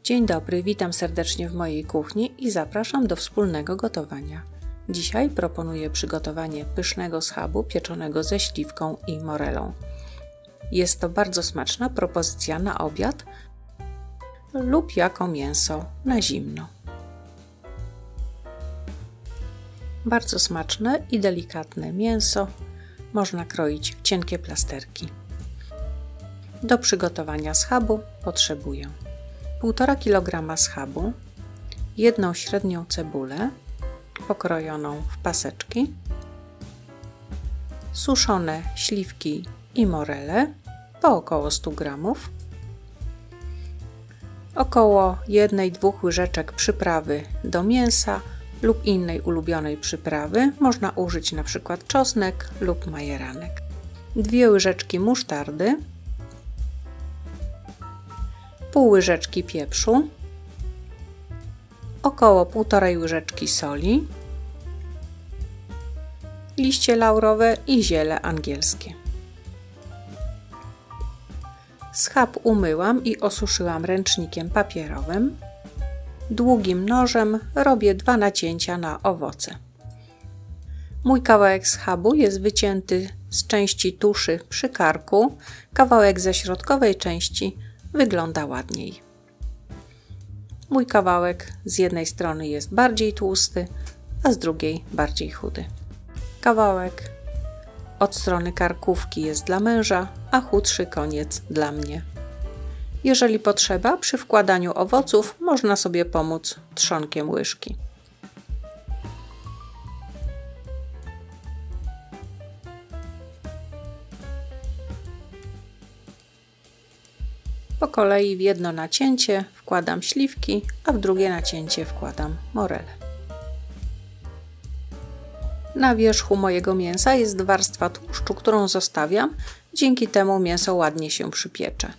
Dzień dobry, witam serdecznie w mojej kuchni i zapraszam do wspólnego gotowania. Dzisiaj proponuję przygotowanie pysznego schabu pieczonego ze śliwką i morelą. Jest to bardzo smaczna propozycja na obiad lub jako mięso na zimno. Bardzo smaczne i delikatne mięso można kroić w cienkie plasterki. Do przygotowania schabu potrzebuję 1,5 kg schabu, jedną średnią cebulę pokrojoną w paseczki, suszone śliwki i morele po około 100 g, około 1-2 łyżeczek przyprawy do mięsa lub innej ulubionej przyprawy, można użyć np. czosnek lub majeranek, 2 łyżeczki musztardy, pół łyżeczki pieprzu, około 1,5 łyżeczki soli, liście laurowe i ziele angielskie. Schab umyłam i osuszyłam ręcznikiem papierowym. Długim nożem robię 2 nacięcia na owoce. Mój kawałek schabu jest wycięty z części tuszy przy karku, kawałek ze środkowej części wygląda ładniej. Mój kawałek z jednej strony jest bardziej tłusty, a z drugiej bardziej chudy. Kawałek od strony karkówki jest dla męża, a chudszy koniec dla mnie. Jeżeli potrzeba, przy wkładaniu owoców można sobie pomóc trzonkiem łyżki. Po kolei w jedno nacięcie wkładam śliwki, a w drugie nacięcie wkładam morele. Na wierzchu mojego mięsa jest warstwa tłuszczu, którą zostawiam, dzięki temu mięso ładnie się przypiecze.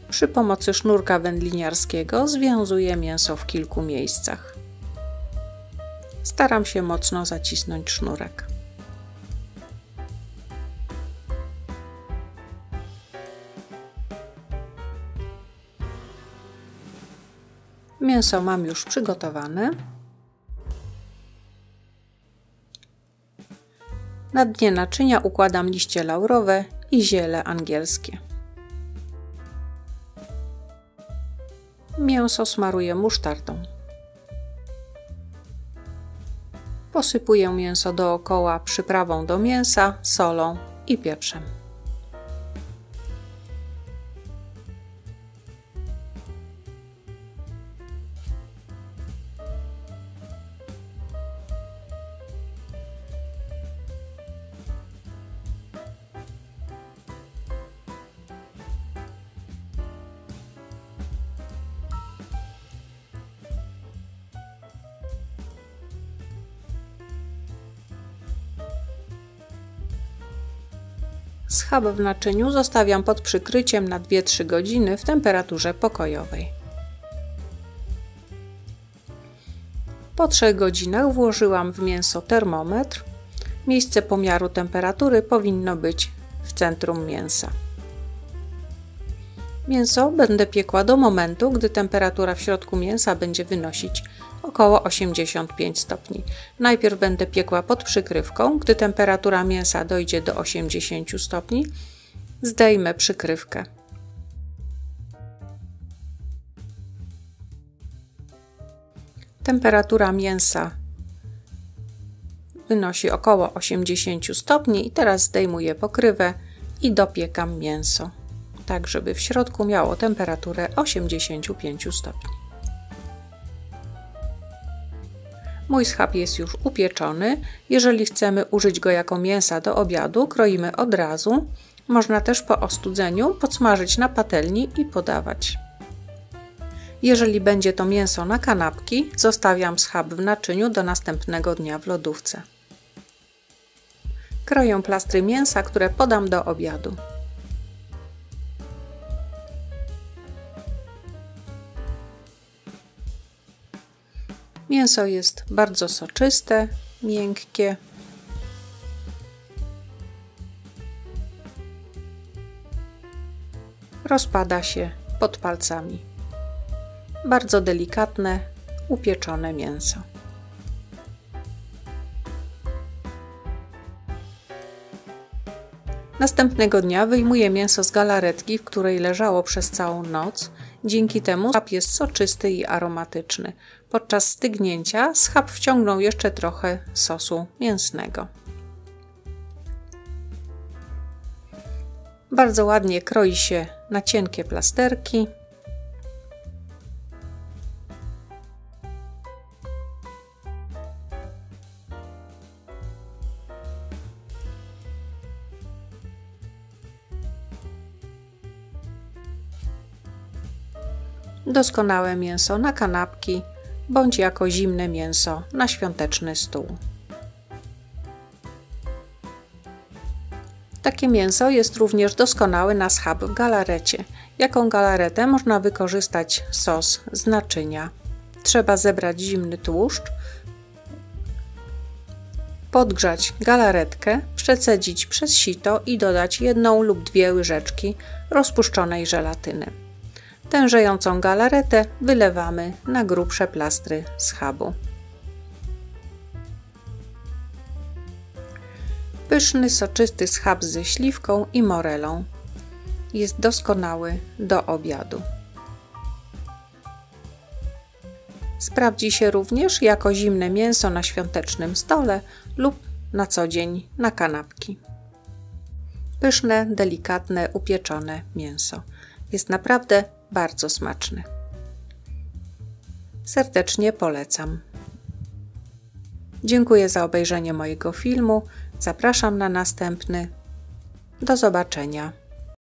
Przy pomocy sznurka wędliniarskiego związuję mięso w kilku miejscach. Staram się mocno zacisnąć sznurek. Mięso mam już przygotowane. Na dnie naczynia układam liście laurowe i ziele angielskie. Mięso smaruję musztardą. Posypuję mięso dookoła przyprawą do mięsa, solą i pieprzem. Schab w naczyniu zostawiam pod przykryciem na 2-3 godziny w temperaturze pokojowej. Po 3 godzinach włożyłam w mięso termometr. Miejsce pomiaru temperatury powinno być w centrum mięsa. Mięso będę piekła do momentu, gdy temperatura w środku mięsa będzie wynosić około 85 stopni. Najpierw będę piekła pod przykrywką. Gdy temperatura mięsa dojdzie do 80 stopni, zdejmę przykrywkę. Temperatura mięsa wynosi około 80 stopni i teraz zdejmuję pokrywę i dopiekam mięso, tak żeby w środku miało temperaturę 85 stopni. Mój schab jest już upieczony. Jeżeli chcemy użyć go jako mięsa do obiadu, kroimy od razu. Można też po ostudzeniu podsmażyć na patelni i podawać. Jeżeli będzie to mięso na kanapki, zostawiam schab w naczyniu do następnego dnia w lodówce. Kroję plastry mięsa, które podam do obiadu. Mięso jest bardzo soczyste, miękkie. rozpada się pod palcami. Bardzo delikatne, upieczone mięso. Następnego dnia wyjmuję mięso z galaretki, w której leżało przez całą noc. Dzięki temu schab jest soczysty i aromatyczny. Podczas stygnięcia schab wciągnął jeszcze trochę sosu mięsnego. Bardzo ładnie kroi się na cienkie plasterki. Doskonałe mięso na kanapki bądź jako zimne mięso na świąteczny stół. Takie mięso jest również doskonałe na schab w galarecie. Jaką galaretę można wykorzystać sos z naczynia? Trzeba zebrać zimny tłuszcz, podgrzać galaretkę, przecedzić przez sito i dodać 1 lub 2 łyżeczki rozpuszczonej żelatyny. Tężejącą galaretę wylewamy na grubsze plastry schabu. Pyszny, soczysty schab ze śliwką i morelą. Jest doskonały do obiadu. Sprawdzi się również jako zimne mięso na świątecznym stole lub na co dzień na kanapki. Pyszne, delikatne, upieczone mięso. Jest naprawdę bardzo smaczny. Serdecznie polecam. Dziękuję za obejrzenie mojego filmu. Zapraszam na następny. Do zobaczenia.